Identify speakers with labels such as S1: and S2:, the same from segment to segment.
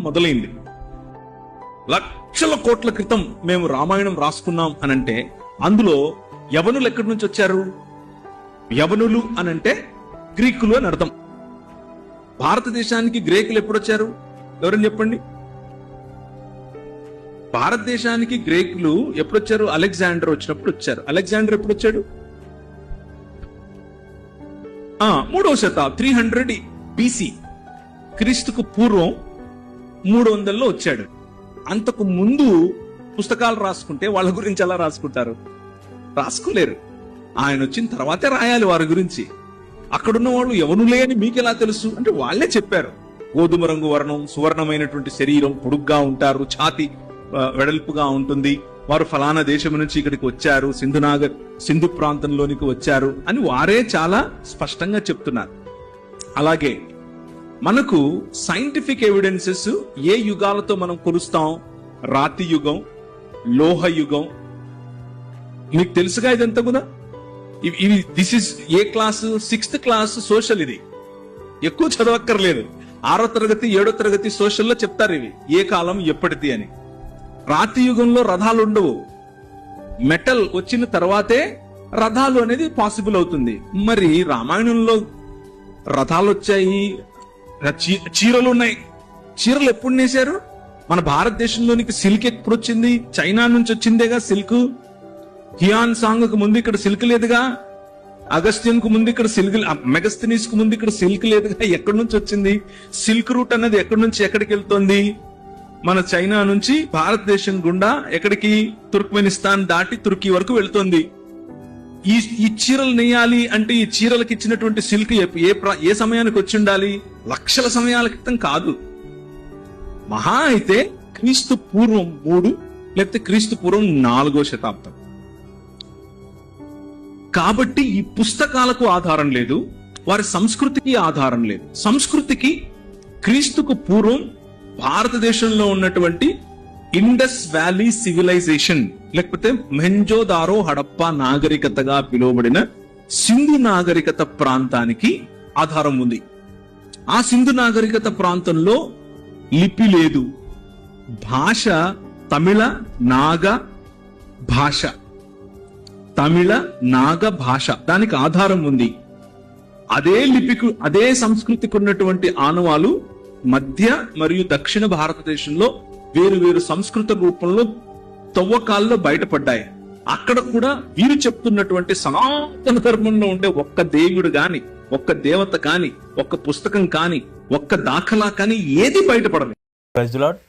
S1: మొదలైంది. లక్షల కోట్ల క్రితం మేము రామాయణం రాసుకున్నాం అనంటే అందులో యవనులు ఎక్కడి నుంచి వచ్చారు? యవనులు అనంటే గ్రీకులు అని అర్థం. భారతదేశానికి గ్రీకులు ఎప్పుడు వచ్చారు? ఎవరని చెప్పండి. భారతదేశానికి గ్రీకులు ఎప్పుడు వచ్చారు? అలెగ్జాండర్ వచ్చినప్పుడు వచ్చారు. అలెగ్జాండర్ ఎప్పుడు వచ్చాడు? 3వ శతాబ్దం 300 BC, క్రీస్తుకు పూర్వం 300లో వచ్చాడు. అంతకు ముందు పుస్తకాలు రాసుకుంటే వాళ్ళ గురించి ఎలా రాసుకుంటారు? రాసుకోలేరు. ఆయన వచ్చిన తర్వాతే రాయాలి వారి గురించి. అక్కడున్న వాళ్ళు యవనులే అని మీకెలా తెలుసు అంటే వాళ్ళే చెప్పారు. గోధుమ రంగు వర్ణం, సువర్ణమైనటువంటి శరీరం, పొడుగ్గా ఉంటారు, ఛాతి వెడల్పుగా ఉంటుంది, వారు ఫలానా దేశం నుంచి ఇక్కడికి వచ్చారు, సింధు ప్రాంతంలోనికి వచ్చారు అని వారే చాలా స్పష్టంగా చెప్తున్నారు. అలాగే మనకు సైంటిఫిక్ ఎవిడెన్సెస్ ఏ యుగాలతో మనం కొలుస్తాం? రాతి యుగం, లోహ యుగం. మీకు తెలుసుగా ఇదంతా కూడా. ఇవి this is a class? 6th class social. ఇది ఎక్కువ చదవక్కర్లేదు. 6వ తరగతి 7వ తరగతి సోషల్లో చెప్తారు ఇవి ఏ కాలం ఎప్పటిది అని. రాతి యుగంలో రథాలు ఉండవు. మెటల్ వచ్చిన తర్వాతే రథాలు అనేది పాసిబుల్ అవుతుంది. మరి రామాయణంలో రథాలు వచ్చాయి, చీరలు ఉన్నాయి. చీరలు ఎప్పుడు నేశారు? మన భారతదేశంలోనికి సిల్క్ ఎప్పుడు వచ్చింది? చైనా నుంచి వచ్చిందేగా సిల్క్. హియాన్ సాంగ్ కు ముందు ఇక్కడ సిల్క్ లేదుగా. అగస్త్యన్ కు ముందు ఇక్కడ సిల్క్, మెగస్తనీస్ కు ముందు ఇక్కడ సిల్క్ లేదుగా. ఎక్కడి నుంచి వచ్చింది? సిల్క్ రూట్ అనేది ఎక్కడి నుంచి ఎక్కడికి వెళ్తోంది? మన చైనా నుంచి భారతదేశం గుండా ఎక్కడికి? తుర్క్మెనిస్తాన్ దాటి తుర్కీ వరకు వెళ్తోంది. ఈ చీరలు నెయ్యాలి అంటే ఈ చీరలకు ఇచ్చినటువంటి సిల్క్ ఏ సమయానికి వచ్చి ఉండాలి? లక్షల సమయాల క్రితం కాదు. మహా అయితే క్రీస్తు పూర్వం 3 లేకపోతే క్రీస్తు పూర్వం 4వ శతాబ్దం. కాబట్టి ఈ పుస్తకాలకు ఆధారం లేదు, వారి సంస్కృతికి ఆధారం లేదు. సంస్కృతికి క్రీస్తుకు పూర్వం భారతదేశంలో ఉన్నటువంటి ఇండస్ వ్యాలీ సివిలైజేషన్ లేకపోతే మొహెంజోదారో హడప్పా నాగరికతగా పిలువబడిన సింధు నాగరికత ప్రాంతానికి ఆధారం ఉంది. ఆ సింధు నాగరికత ప్రాంతంలో లిపి లేదు. భాష తమిళ నాగ భాష. తమిళ నాగ భాష దానికి ఆధారం ఉంది. అదే లిపికు అదే సంస్కృతికి ఉన్నటువంటి ఆనవాలు మధ్య మరియు దక్షిణ భారతదేశంలో వేరు వేరు సంస్కృత రూపంలో తవ్వకాల్లో బయటపడ్డాయి. అక్కడ కూడా వీరు చెప్తున్నటువంటి సనాతన ధర్మంలో ఉండే ఒక్క దేవుడు గాని, ఒక్క దేవత కాని, ఒక్క పుస్తకం కాని, ఒక్క దాఖలా కాని ఏది బయటపడలేదు.
S2: Praise the lord.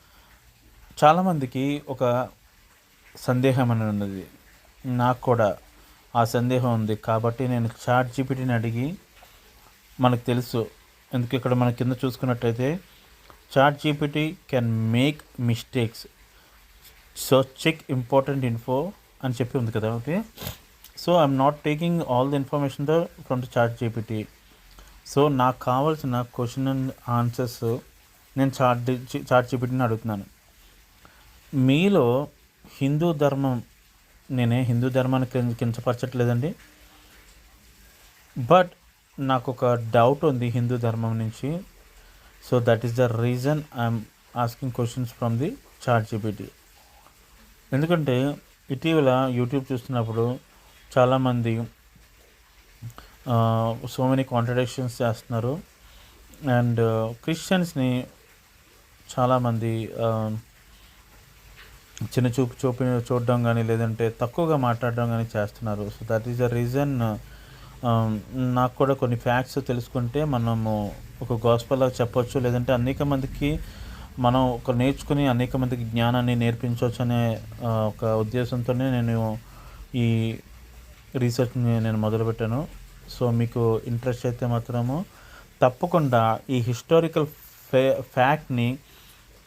S2: చాలా మందికి ఒక సందేహం అని ఉన్నది. నాకు కూడా ఆ సందేహం ఉంది. కాబట్టి నేను ChatGPTని అడిగి, మనకు తెలుసు ఎందుకు ఇక్కడ మన కింద చూసుకున్నట్టయితే ChatGPT can make mistakes, so check important info అని చెప్పి ఉంది కదా. Okay, so I'm not taking all the information from the ChatGPT. So నాకు కావాల్సిన క్వశ్చన్ అండ్ ఆన్సర్స్ నేను ChatGPTని అడుగుతున్నాను. మీలో హిందూ ధర్మం, నేనే హిందూ ధర్మాన్ని కించపరచట్లేదండి, బట్ నాకు ఒక డౌట్ ఉంది హిందూ ధర్మం నుంచి. So that is the reason I'm asking questions from the ChatGPT. ఎందుకంటే ఇటీవల యూట్యూబ్ చూస్తున్నప్పుడు చాలామంది సో మెనీ కాంట్రడిక్షన్స్ చేస్తున్నారు. అండ్ క్రిస్టియన్స్ని చాలామంది చిన్న చూడడం కానీ లేదంటే తక్కువగా మాట్లాడడం కానీ చేస్తున్నారు. So that is the reason. నాకు కూడా కొన్ని ఫ్యాక్ట్స్ తెలుసుకుంటే మనము ఒక గాస్పెల్లా చెప్పొచ్చు, లేదంటే అనేక మందికి మనం ఒక నేర్చుకుని అనేక మందికి జ్ఞానాన్ని నేర్పించవచ్చు అనే ఒక ఉద్దేశంతోనే నేను ఈ రీసెర్చ్ని నేను మొదలుపెట్టాను. సో మీకు ఇంట్రెస్ట్ అయితే మాత్రము తప్పకుండా ఈ హిస్టారికల్ ఫ్యాక్ట్ని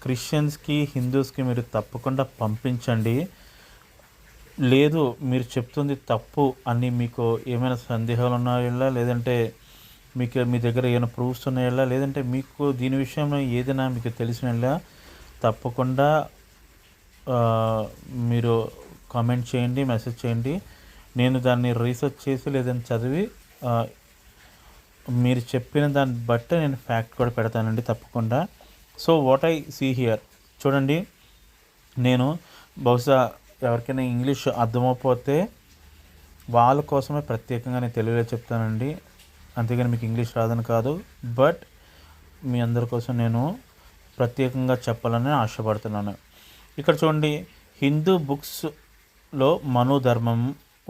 S2: క్రిస్టియన్స్కి, హిందూస్కి మీరు తప్పకుండా పంపించండి. లేదు మీరు చెప్తుంది తప్పు అని మీకు ఏమైనా సందేహాలు ఉన్నాయా, లేదంటే మీకు మీ దగ్గర ఏమైనా ప్రూఫ్స్ ఉన్నాయా, లేదంటే మీకు దీని విషయంలో ఏదైనా మీకు తెలిసినలా తప్పకుండా మీరు కామెంట్ చేయండి, మెసేజ్ చేయండి. నేను దాన్ని రీసెర్చ్ చేసి లేదంటే చదివి మీరు చెప్పిన దాన్ని బట్టి నేను ఫ్యాక్ట్ కూడా పెడతానండి తప్పకుండా. So what I see here, చూడండి, నేను బహుశా ఎవరికైనా ఇంగ్లీష్ అర్థమైపోతే వాళ్ళ కోసమే ప్రత్యేకంగా నేను తెలుగులో చెప్తానండి, అంతేగాని మీకు ఇంగ్లీష్ రాదని కాదు. బట్ మీ అందరి కోసం నేను ప్రత్యేకంగా చెప్పాలని ఆశపడుతున్నాను. ఇక్కడ చూడండి, హిందూ బుక్స్లో మనోధర్మం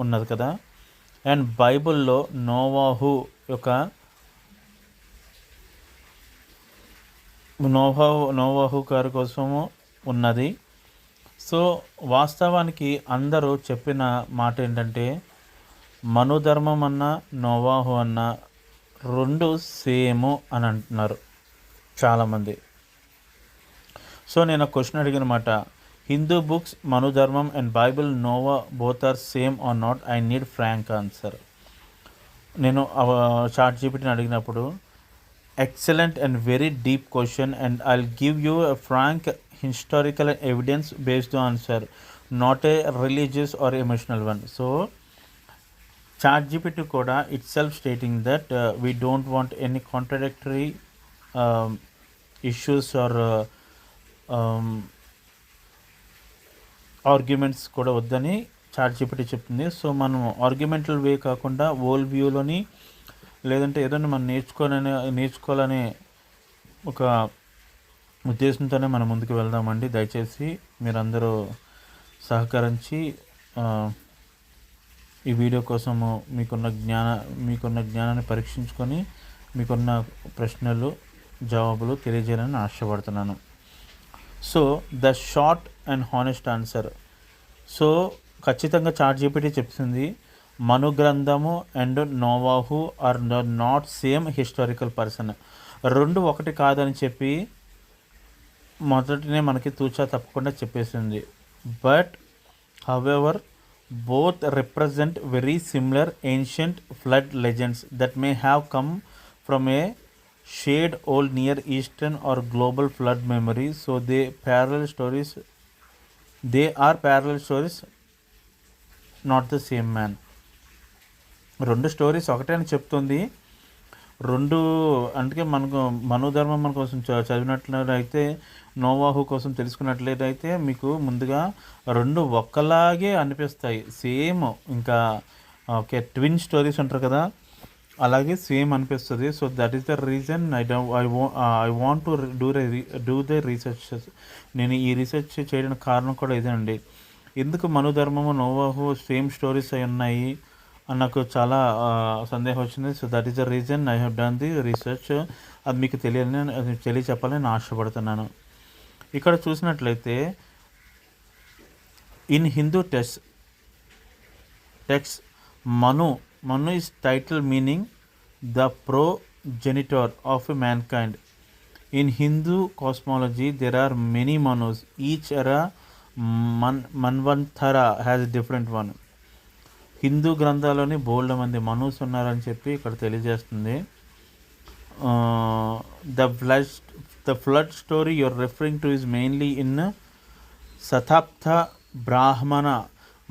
S2: ఉన్నది కదా, అండ్ బైబిల్లో నోవాహు గారి కోసము ఉన్నది. సో వాస్తవానికి అందరూ చెప్పిన మాట ఏంటంటే మనోధర్మం అన్న నోవాహు అన్న రెండు సేము అని అంటున్నారు చాలామంది. సో నేను క్వశ్చన్ అడిగిన మాట, హిందూ బుక్స్ మనుధర్మం and Bible Noah both are same or not? I need frank answer. నేను చాట్ జీపీటీని అడిగినప్పుడు excellent and very deep question and I will give you a frank historical evidence based answer, not a religious or emotional one. So ChatGPT కూడా itself stating that we don't want any contradictory issues or arguments కూడా వద్దని chat GPT చెప్తుంది. So మనం ఆర్గ్యుమెంటల్ వే కాకుండా world వ్యూలోని లేదంటే ఏదైనా మనం నేర్చుకోవాలనే ఒక ఉద్దేశంతోనే మనం ముందుకు వెళ్దామండి. దయచేసి మీరందరూ సహకరించి ఈ వీడియో కోసము మీకున్న జ్ఞానాన్ని పరీక్షించుకొని మీకున్న ప్రశ్నలు జవాబులు తెలియజేయాలని ఆశపడుతున్నాను. So the short and honest answer, so ఖచ్చితంగా చాట్ జీపీటీ చెప్తుంది మను గ్రంథము అండ్ నోవాహు are not same historical person. రెండు ఒకటి కాదని చెప్పి మొదటినే మనకి తూచా తప్పకుండా చెప్పేసింది. But however both represent very similar ancient flood legends that may have come from a shared old Near Eastern or global flood memory. So they are parallel stories, not the same man. రెండు stories ఒకటే అని చెప్తుంది. రెండు అందుకే మనకు మనోధర్మం మన కోసం చదివినట్లయితే, నోవాహు కోసం తెలుసుకున్నట్లయితే మీకు ముందుగా రెండు ఒక్కలాగే అనిపిస్తాయి, సేమ్. ఇంకా ఓకే, ట్విన్ స్టోరీస్ అంటారు కదా, అలాగే సేమ్ అనిపిస్తుంది. So that is the reason I want to do the research. నేను ఈ రీసెర్చ్ చేయడానికి కారణం కూడా ఇదేనండి. ఎందుకు మనోధర్మము నోవాహు సేమ్ స్టోరీస్ అయి ఉన్నాయి అని నాకు చాలా సందేహం వచ్చింది. So that is the reason I have done the research. అది మీకు తెలియచెప్పాలని నేను ఆశపడుతున్నాను. ఇక్కడ చూసినట్లయితే in Hindu text Manu is title meaning the progenitor of mankind. In Hindu cosmology, there are many Manus. Each era Manvantara has a different one. Hindu గ్రంథాల్లోని బోల్డ్ మంది మనూస్ ఉన్నారని చెప్పి ఇక్కడ తెలియజేస్తుంది. The flood story you're referring to is mainly in Shatapatha Brahmana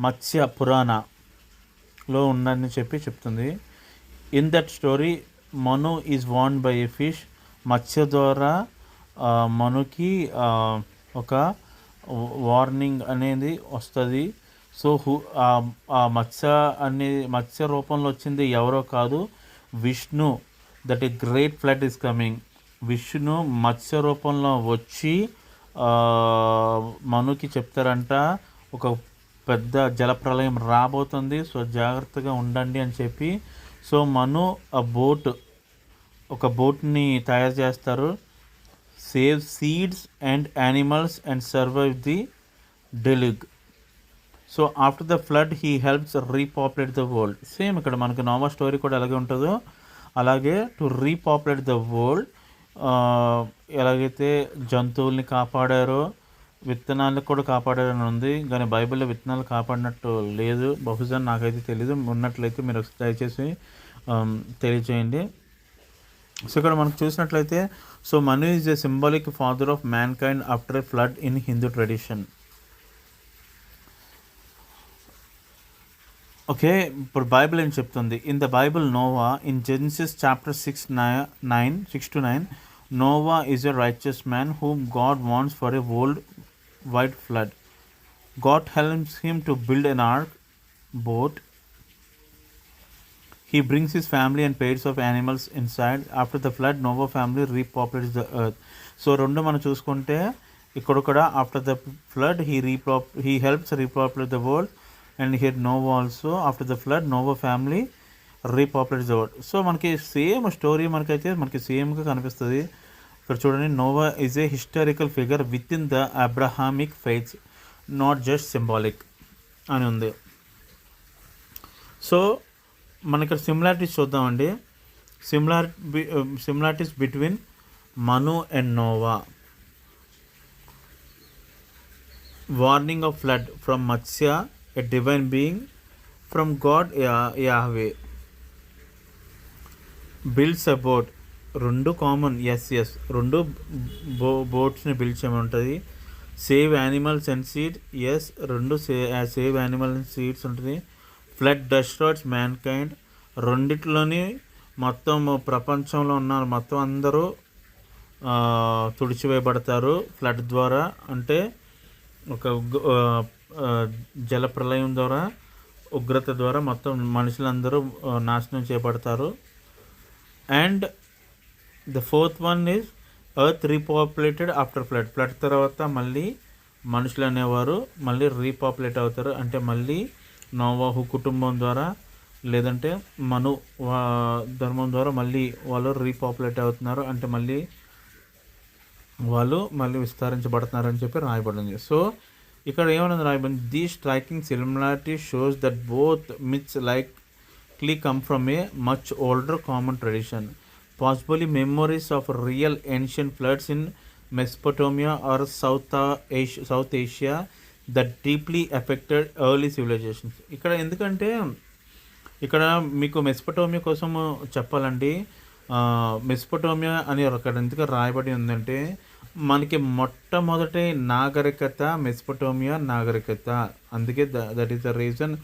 S2: Matsya పురాణలో ఉందని చెప్తుంది. In that story Manu is warned by a fish. Matsya ద్వారా మనుకి ఒక వార్నింగ్ అనేది వస్తుంది. సో ఆ మత్స్య రూపంలో వచ్చింది ఎవరో కాదు, Vishnu. That a great flood is coming. Vishnu మత్స్య రూపంలో వచ్చి మనుకి చెప్తారంట, ఒక పెద్ద జలప్రలయం రాబోతుంది, సో జాగ్రత్తగా ఉండండి అని చెప్పి. సో మను ఒక బోట్ని తయారు చేస్తారు. Save seeds and animals and survive the deluge. So after the flood he helps repopulate the world. Same ఇక్కడ మనకు నోవా స్టోరీ కూడా ఎలాగే ఉంటుందో అలాగే టు రీపాపులేట్ ద వరల్డ్. ఎలాగైతే జంతువుల్ని కాపాడారో విత్తనాలను కూడా కాపాడారని ఉంది, కానీ బైబిల్లో విత్తనాలు కాపాడినట్టు లేదు. బహుశా నాకైతే తెలీదు, ఉన్నట్లయితే మీరు దయచేసి తెలియజేయండి. సో ఇక్కడ మనకు చూసినట్లయితే, so Manu is a symbolic father of mankind after a flood in Hindu tradition. Okay, ఇప్పుడు బైబిల్ ఏం చెప్తుంది? In the Bible Noah in Genesis chapter 6-9 Noah is a righteous man whom God wants for a worldwide flood. God helps him to build an ark boat. He brings his family and pairs of animals inside. After the flood, Noah family repopulates the earth. So రెండు మనం చూసుకుంటే ఇక్కడ కూడా after the flood he helps repopulate the world and here Noah also after the flood Noah family repopulates the world. So మనకి same story మనకి సేమ్గా కనిపిస్తుంది. ఇక్కడ చూడండి, Noah is a historical figure within the Abrahamic faiths, not just symbolic అని ఉంది. So మనకి ఇక్కడ సిమిలారిటీస్ చూద్దామండి. Similarities between Manu and Noah. Warning of flood from Matsya, a divine being, from god Yahweh. Builds a boat, రెండు common, yes రెండు బోట్స్ని build చేయమంటుంది. Save animals and seed, yes రెండు సేవ్ యానిమల్ అండ్ సీడ్స్ ఉంటుంది. Flood destroys mankind, రెండిట్లోని మొత్తం ప్రపంచంలో ఉన్న మొత్తం అందరూ తుడిచివేయబడతారు ఫ్లడ్ ద్వారా. అంటే ఒక జలప్రలయం ద్వారా, ఉగ్రత ద్వారా మొత్తం మనుషులందరూ నాశనం చేయబడతారు. And the fourth one is earth repopulated after flood. Flood తర్వాత మళ్ళీ మనుషులు అనేవారు మళ్ళీ రీపాపులేట్ అవుతారు. అంటే మళ్ళీ నోవాహు కుటుంబం ద్వారా లేదంటే మను ధర్మం ద్వారా మళ్ళీ వాళ్ళు రీపాపులేట్ అవుతున్నారు. అంటే వాళ్ళు మళ్ళీ విస్తరించబడుతున్నారు అని చెప్పి రాయబడింది. సో ఇక్కడ ఏమైనా రాయబడింది, the striking similarity shows that both myths likely come from a much older common tradition, possibly memories of real ancient floods in Mesopotamia or South Asia that deeply affected early civilizations. ఇక్కడ ఎందుకంటే ఇక్కడ మీకు Mesopotamia కోసం చెప్పాలండి. Mesopotamia అని అక్కడ ఎందుకు రాయబడి ఉందంటే, మనకి మొట్టమొదటి నాగరికత మెసపటోమియా నాగరికత. అందుకే దట్ ఈస్ ద రీజన్.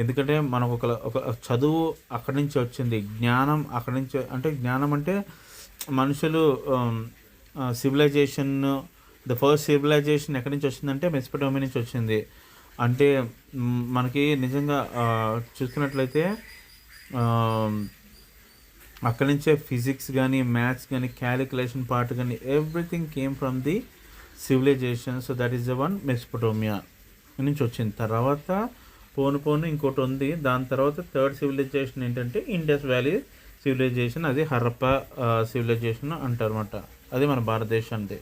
S2: ఎందుకంటే మనకు ఒక చదువు అక్కడి నుంచి వచ్చింది, జ్ఞానం అక్కడి నుంచి. అంటే జ్ఞానం అంటే మనుషులు సివిలైజేషన్, ద ఫస్ట్ సివిలైజేషన్ ఎక్కడి నుంచి వచ్చిందంటే మెసపటోమియా నుంచి వచ్చింది. అంటే మనకి నిజంగా చూసుకున్నట్లయితే అక్కడి నుంచే ఫిజిక్స్ కానీ మ్యాథ్స్ కానీ క్యాలిక్యులేషన్ పార్ట్ కానీ everything came from the civilization. So that is the one Mesopotamia నుంచి వచ్చింది. తర్వాత పోను ఇంకోటి ఉంది. దాని తర్వాత థర్డ్ సివిలైజేషన్ ఏంటంటే ఇండస్ వ్యాలీ సివిలైజేషన్, అది హరప్పా సివిలైజేషన్ అంటారు అన్నమాట. అది మన భారతదేశానికి.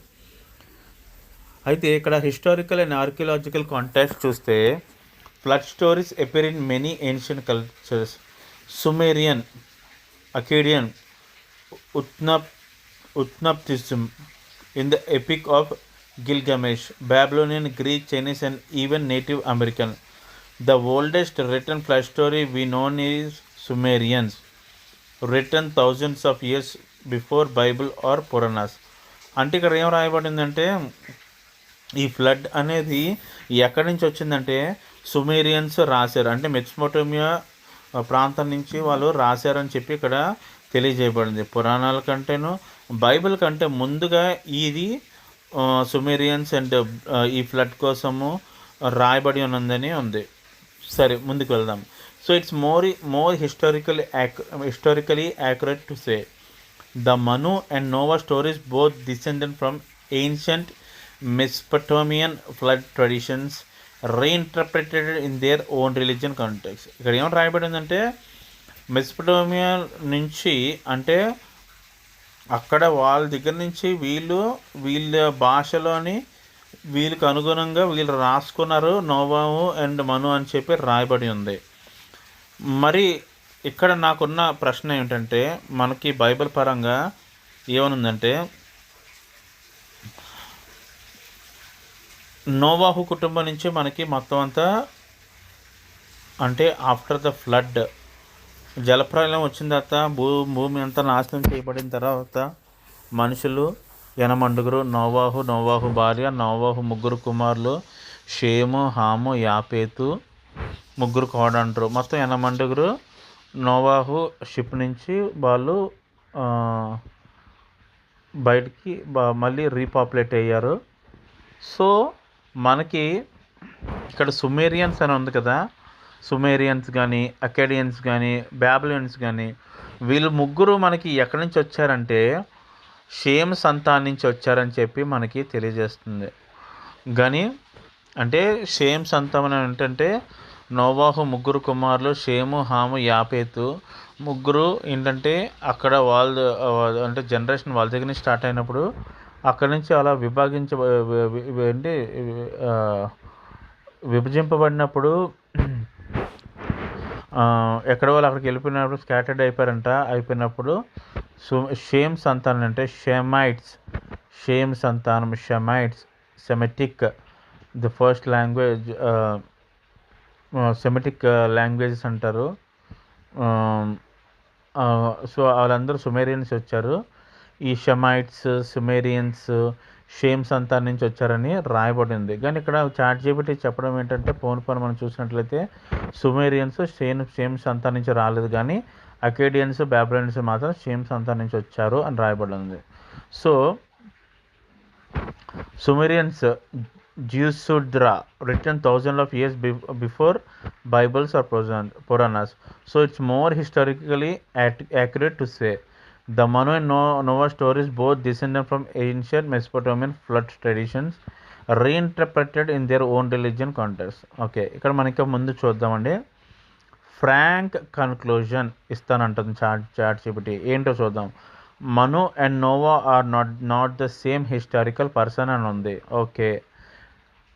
S2: అయితే ఇక్కడ హిస్టారికల్ అండ్ ఆర్కియలాజికల్ కాంటాక్ట్ చూస్తే flood stories appear in many ancient cultures. Sumerian, Akkadian, Utnapishtim in the epic of Gilgamesh, Babylonian, Greek, Chinese and even native American. The oldest written flood story we know is Sumerians, written thousands of years before Bible or Puranas. అంటే ఇక్కడ ఏం రాయబడిందంటే, ఈ flood అనేది ఎక్కడి నుంచి వచ్చిందంటే Sumerians రాశారు. అంటే మెసపటోమియా ప్రాంతం నుంచి వాళ్ళు రాశారని చెప్పి ఇక్కడ తెలియజేయబడింది. పురాణాల కంటేను బైబిల్ కంటే ముందుగా ఇది సుమేరియన్స్ అండ్ ఈ ఫ్లడ్ కోసము రాయబడి ఉన్నదని ఉంది. సరే ముందుకు వెళ్దాం. So it's more historically accurate to say the Manu and Noah stories both descended from ancient Mesopotamian flood traditions reinterpreted in their own religion context. ఇక్కడ ఏమైనా రాయబడిందంటే మెసపటోమియా నుంచి, అంటే అక్కడ వాళ్ళ దగ్గర నుంచి వీళ్ళ భాషలోని వీళ్ళకి అనుగుణంగా వీళ్ళు రాసుకున్నారు నోవాహు అండ్ మను అని చెప్పి రాయబడి ఉంది. మరి ఇక్కడ నాకున్న ప్రశ్న ఏమిటంటే, మనకి బైబిల్ పరంగా ఏమనుందంటే, నోవాహు కుటుంబం నుంచి మనకి మొత్తం అంతా, అంటే ఆఫ్టర్ ద ఫ్లడ్ జలప్రలయం వచ్చిన తర్వాత భూమి అంతా నాశనం చేయబడిన తర్వాత మనుషులు 8 నోవాహు భార్య, నోవాహు 3 కుమారులు, షేము, హాము, యాపేతు, 3 కోడండ్రు, మొత్తం 8 నోవాహు షిప్ నుంచి వాళ్ళు బయటికి మళ్ళీ రీపాపులేట్ అయ్యారు. సో మనకి ఇక్కడ సుమేరియన్స్ అని ఉంది కదా, సుమేరియన్స్ కానీ, అకాడియన్స్ కానీ, బ్యాబిలియన్స్ కానీ, వీళ్ళు ముగ్గురు మనకి ఎక్కడి నుంచి వచ్చారంటే షేమ్ సంతానం నుంచి వచ్చారని చెప్పి మనకి తెలియజేస్తుంది. కానీ అంటే షేమ్ సంతానం ఏంటంటే నోవాహు ముగ్గురు కుమారులు షేము, హాము, యాపేతు ముగ్గురు ఏంటంటే అక్కడ వాళ్ళు అంటే జనరేషన్ వాళ్ళ దగ్గర నుంచి స్టార్ట్ అయినప్పుడు అక్కడి నుంచి అలా ఏంటి విభజింపబడినప్పుడు ఎక్కడ వాళ్ళు అక్కడికి వెళ్ళిపోయినప్పుడు స్కాటర్డ్ అయిపోయినప్పుడు షేమ్ సంతానం అంటే షేమ్ సంతానం, Semitic the first language, Semitic languages అంటారు. సో వాళ్ళందరూ సుమేరియన్స్ వచ్చారు. ఈ షమైట్స్, సుమేరియన్స్ షేమ్ సంతానం నుంచి వచ్చారని రాయబడింది. కానీ ఇక్కడ చాట్‌జీపీటీ చెప్పడం ఏంటంటే పౌను మనం చూసినట్లయితే సుమేరియన్స్ షేమ్ సంతానం నుంచి రాలేదు, కానీ అకేడియన్స్, బాబిలోనియన్స్ మాత్రం షేమ్ సంతానం నుంచి వచ్చారు అని రాయబడింది. So Sumerians Jusudra, written thousands of years before Bibles or Puranas. So it's more historically accurate to say the Manu and Noah stories both descended from ancient Mesopotamian flood traditions, reinterpreted in their own religion context. Okay, ఇక్కడ మనకి ముందు చూద్దామండి. Frank conclusion ఇస్తానంటుంది ChatGPT. ఏంటో చూద్దాం. Manu and Noah are not the same historical person అని ఉంది. Okay,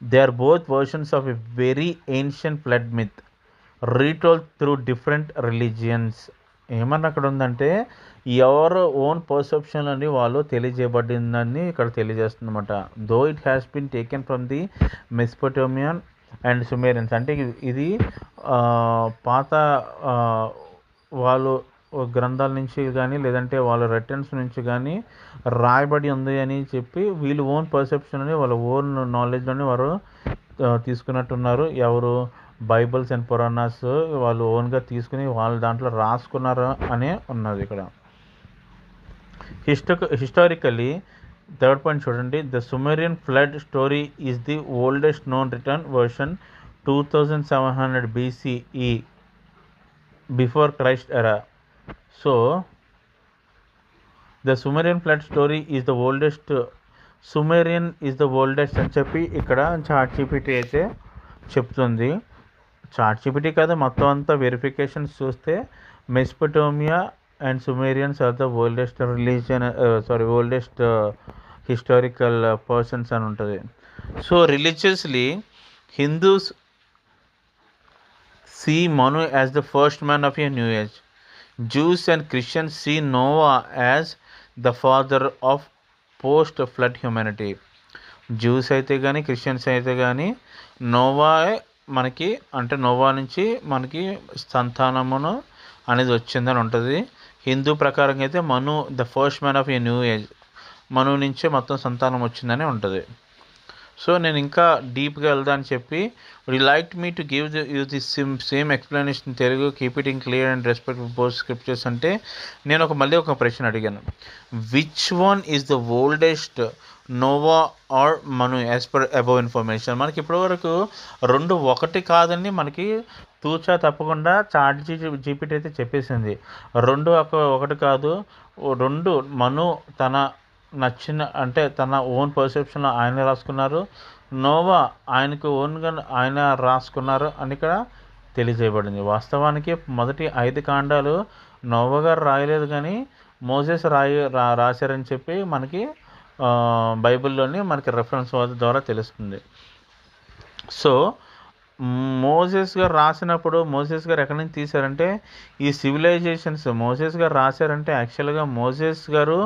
S2: they are both versions of a very ancient flood myth retold through different religions. ఏమన్నా అక్కడ ఉందంటే ఎవరు ఓన్ పర్సెప్షన్ అని వాళ్ళు తెలియజేయబడిందని ఇక్కడ తెలియజేస్తుందన్నమాట. Though it has been taken from the Mesopotamian and Sumerians. అంటే ఇది పాత వాళ్ళు గ్రంథాల నుంచి కానీ లేదంటే వాళ్ళ రిటర్న్స్ నుంచి కానీ రాయబడి ఉంది అని చెప్పి వీళ్ళు ఓన్ పర్సెప్షన్ అని వాళ్ళ ఓన్ నాలెడ్జ్లోని వారు తీసుకున్నట్టున్నారు. ఎవరు బైబిల్స్ అండ్ పురాణాస్ వాళ్ళు ఓన్గా తీసుకుని వాళ్ళ దాంట్లో రాసుకున్నారు అనే ఉన్నది ఇక్కడ. హిస్టారికలీ థర్డ్ పాయింట్ చూడండి. The Sumerian flood story is the oldest known written version 2700 BCE before Christ era. So the Sumerian flood story is the oldest, Sumerian is the oldest అని చెప్పి ఇక్కడ చాట్‌జీపీటీ అయితే చెప్తుంది. చాట్‌జీపీటీ కాదు, మొత్తం అంతా verifications చూస్తే Mesopotamia and Sumerians are the oldest oldest historical persons అని ఉంటుంది. So religiously Hindus see Manu as the first man of a new age. Jews and Christians see Noah as the father of post-flood humanity. Jews అయితే కానీ Christians అయితే కానీ Noah మనకి అంటే Noah నుంచి మనకి సంతానమును అనేది వచ్చిందని ఉంటుంది. హిందూ ప్రకారంగా అయితే Manu the first man of a new age, Manu నుంచే మొత్తం సంతానం వచ్చిందని ఉంటుంది. సో నేను ఇంకా డీప్గా వెళ్దా అని చెప్పి would like me to give you the same explanation Telugu, keep it in clear and respect both scriptures అంటే నేను మళ్ళీ ఒక ప్రశ్న అడిగాను. Which one is the oldest, Noah or Manu as per above information? మనకి ఇప్పటివరకు రెండు ఒకటి కాదని మనకి తూచా తప్పకుండా చాట్‌జీపీటీ అయితే చెప్పేసింది. రెండు ఒకటి కాదు, రెండు మను తన నచ్చిన అంటే తన ఓన్ పర్సెప్షన్లో ఆయన రాసుకున్నారు, నోవా ఆయనకు ఓన్గా ఆయన రాసుకున్నారు అని ఇక్కడ తెలియజేయబడింది. వాస్తవానికి మొదటి 5 కాండాలు నోవా గారు రాయలేదు, కానీ మోసెస్ రాశారని చెప్పి మనకి బైబిల్లోని మనకి రెఫరెన్స్ ద్వారా తెలుస్తుంది. సో మోసెస్ గారు రాసినప్పుడు మోసెస్ గారు ఎక్కడి నుంచి తీశారంటే ఈ సివిలైజేషన్స్ మోసెస్ గారు రాశారంటే యాక్చువల్గా మోసెస్ గారు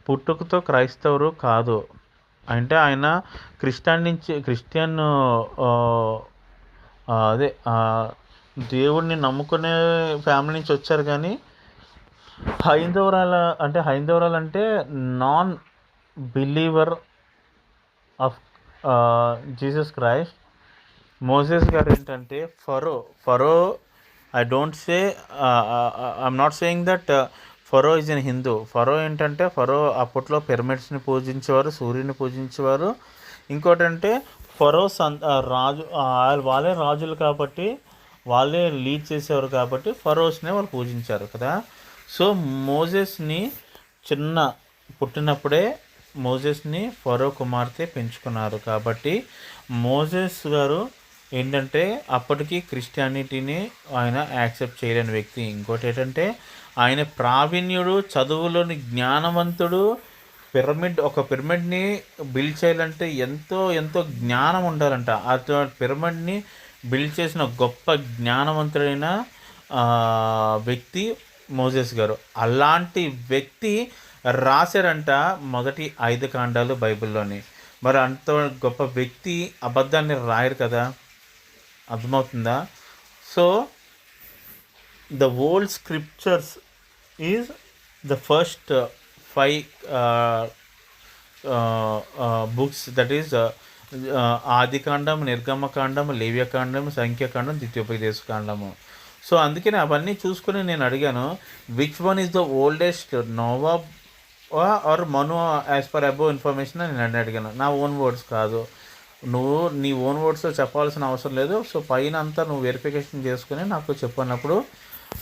S2: పుట్టుకతో క్రైస్తవురు కాదు. అంటే ఆయన క్రిస్టియన్ అదే దేవుడిని నమ్ముకునే ఫ్యామిలీ నుంచి వచ్చారు. కానీ హైందవరాలు అంటే non believer of Jesus Christ. Moses గారు ఏంటంటే Pharaoh I don't say I'm not saying that Pharaoh is in Hindu. Pharaoh ఏంటంటే ఫరో అప్పట్లో పిరమిడ్స్ని పూజించేవారు, సూర్యుని పూజించేవారు. ఇంకోటంటే ఫరో రాజు, వాళ్ళే రాజులు కాబట్టి వాళ్ళే లీడ్ చేసేవారు కాబట్టి ఫరోస్నే వాళ్ళు పూజించారు కదా. సో మోజెస్ని చిన్న పుట్టినప్పుడే మోజెస్ని ఫరో కుమార్తె పెంచుకున్నారు కాబట్టి మోజెస్ గారు ఏంటంటే అప్పటికి క్రిస్టియానిటీని ఆయన యాక్సెప్ట్ చేయలేని వ్యక్తి. ఇంకోటి ఏంటంటే ఆయన ప్రావీణ్యుడు, చదువులోని జ్ఞానవంతుడు. ఒక పిరమిడ్ని బిల్డ్ చేయాలంటే ఎంతో ఎంతో జ్ఞానం ఉండాలంట. అటువంటి పిరమిడ్ని బిల్డ్ చేసిన గొప్ప జ్ఞానవంతుడైన వ్యక్తి మోజెస్ గారు. అలాంటి వ్యక్తి రాశారంట మొదటి 5 కాండాలు బైబిల్లోని. మరి అంత గొప్ప వ్యక్తి అబద్ధాన్ని రాయరు కదా, అర్థమవుతుందా? So the old scriptures is the first 5 books, that is ఆదికాండం, నిర్గమకాండం, లేవ్యకాండం, సంఖ్యాకాండం, ద్వితీయోపదేశకాండము. సో అందుకని అవన్నీ చూసుకుని నేను అడిగాను, which one is the oldest, Noah or Manu as per above information అని నేను అడిగాను. నా ఓన్ వర్డ్స్ కాదు, నువ్వు నీ ఓన్ వర్డ్స్లో చెప్పాల్సిన అవసరం లేదు. సో పైన అంతా నువ్వు వెరిఫికేషన్ చేసుకుని నాకు చెప్పినప్పుడు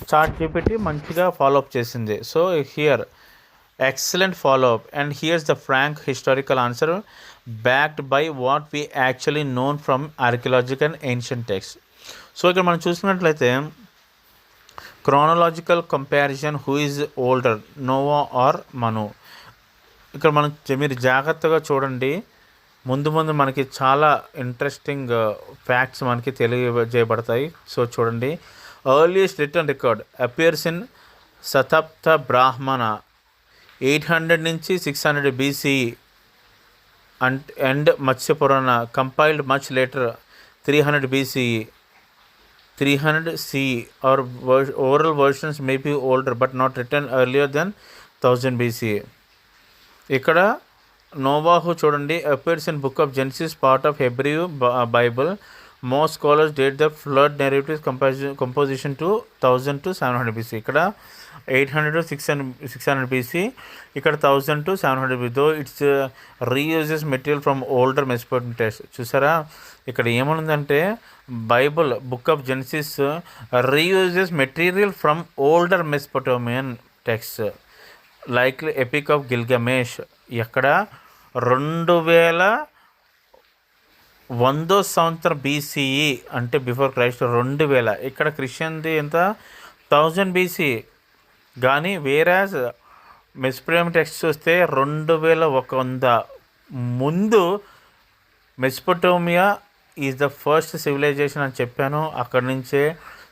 S2: చాట్ జీపీటీ మంచిగా ఫాలోఅప్ చేసింది. So here excellent follow-up, and here's the frank historical answer backed by what we actually known from archaeological and ancient texts. So ఇక్కడ మనం చూసినట్లయితే chronological comparison, who is older, Noah or Manu. ఇక్కడ మనం మీరు జాగ్రత్తగా చూడండి, ముందు మనకి చాలా ఇంట్రెస్టింగ్ ఫ్యాక్ట్స్ మనకి తెలియజేయబడతాయి. సో చూడండి, earliest written record appears in Shatapatha Brahmana 800 నుంచి 600 BC and Matsya Purana compiled much later 300 BCE. 300 CE or oral versions may be older but not written earlier than 1000 BCE. ఇక్కడ నోవాహు చూడండి appears in book of Genesis, part of Hebrew Bible. Most scholars date the flood narrative composition to 1000 to 700 BC. ఇక్కడ 800 to 600 BC, ఇక్కడ 1000 to 700 BC. Though it's reuses material from older Mesopotamian text. చూసారా ఇక్కడ ఏమనుందంటే Bible book of Genesis reuses material from older Mesopotamian text like epic of Gilgamesh. ఎక్కడ 2100 సంవత్సరం BCE అంటే before Christ 2000. ఇక్కడ క్రిస్టియన్ది ఎంత 1000 BC. కానీ వేరాజ్ మెసోపొటేమియన్ టెక్స్ట్ చూస్తే 2100 ముందు మెసోపొటేమియా ఈజ్ ద ఫస్ట్ సివిలైజేషన్ అని చెప్పాను. అక్కడి నుంచే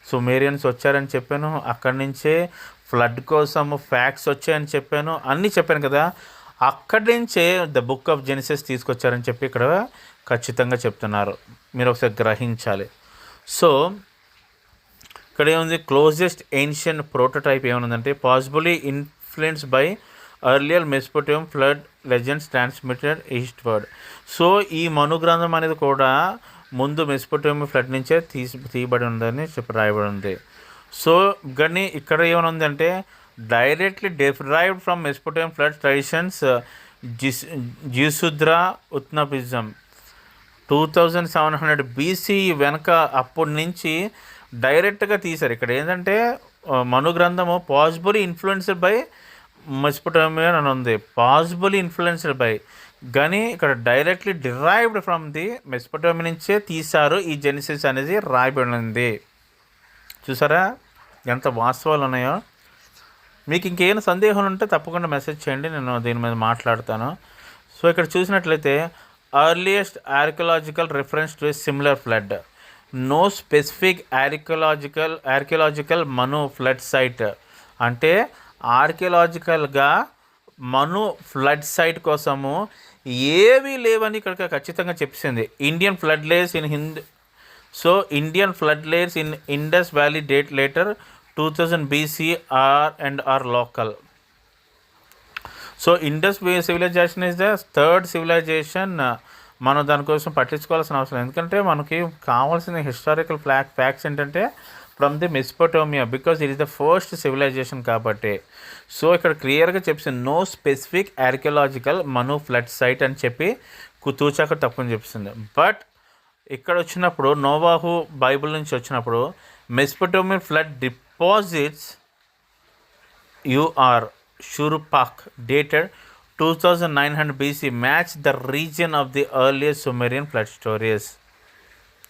S2: సుమేరియన్స్ వచ్చారని చెప్పాను, అక్కడి నుంచే ఫ్లడ్ కోసం ఫ్యాక్ట్స్ వచ్చాయని చెప్పాను, అన్నీ చెప్పాను కదా. అక్కడి నుంచే ద బుక్ ఆఫ్ జెనసిస్ తీసుకొచ్చారని చెప్పి ఇక్కడ ఖచ్చితంగా చెప్తున్నారు. మీరు ఒకసారి గ్రహించాలి. సో ఇక్కడ ఏముంది, క్లోజెస్ట్ ఏన్షియన్ ప్రోటోటైప్ ఏమనుందంటే possibly influenced by earlier Mesopotamian flood legends transmitted eastward. So ఈ మను గ్రంథం అనేది కూడా ముందు మెసోపొటేమియన్ ఫ్లడ్ నుంచే తీయబడి ఉందని రాయబడి ఉంది. సో కానీ ఇక్కడ ఏమనుందంటే directly derived from Mesopotamian flood traditions Ziusudra Utnapishtim 2700 BC వెనక అప్పటి నుంచి డైరెక్ట్గా తీశారు. ఇక్కడ ఏంటంటే మను గ్రంథము పాసిబుల్లీ ఇన్ఫ్లుయెన్స్డ్ బై మెసోపొటేమియన్ అని ఉంది, పాసిబుల్లీ ఇన్ఫ్లుయెన్స్డ్ బై, కానీ ఇక్కడ డైరెక్ట్లీ డిరైవ్డ్ ఫ్రమ్ ది మెసోపొటేమియా నుంచే తీశారు ఈ జెనసిస్ అనేది రాయబడింది. చూసారా ఎంత వాస్తవాలు ఉన్నాయో. మీకు ఇంకేమైనా సందేహాలు ఉంటే తప్పకుండా మెసేజ్ చేయండి, నేను దీని మీద మాట్లాడతాను. సో ఇక్కడ చూసినట్లయితే earliest archaeological reference to a similar flood. No specific archaeological Manu flood site. అంటే ఆర్కియలాజికల్గా మను ఫ్లడ్ సైట్ కోసము ఏవీ లేవని ఇక్కడ ఖచ్చితంగా చెప్పింది. Indian flood layers in so Indian flood layers in Indus valley date later 2000 BC are local. So Indus civilization is the third civilization. మనం దానికోసం పట్టించుకోవాల్సిన అవసరం, ఎందుకంటే మనకి కావాల్సిన హిస్టారికల్ ఫ్యాక్ట్స్ ఏంటంటే from the Mesopotamia because it is the first civilization కాబట్టి. So ఇక్కడ క్లియర్గా చెప్పేసి no specific archaeological Manu flood site అని చెప్పి తూచాక తప్పని చెప్తుంది. బట్ ఇక్కడ వచ్చినప్పుడు నోవాహు బైబిల్ నుంచి వచ్చినప్పుడు Mesopotamian flood deposits Ur Shuruppak dated 2900 BC match the region of the earliest Sumerian flood stories.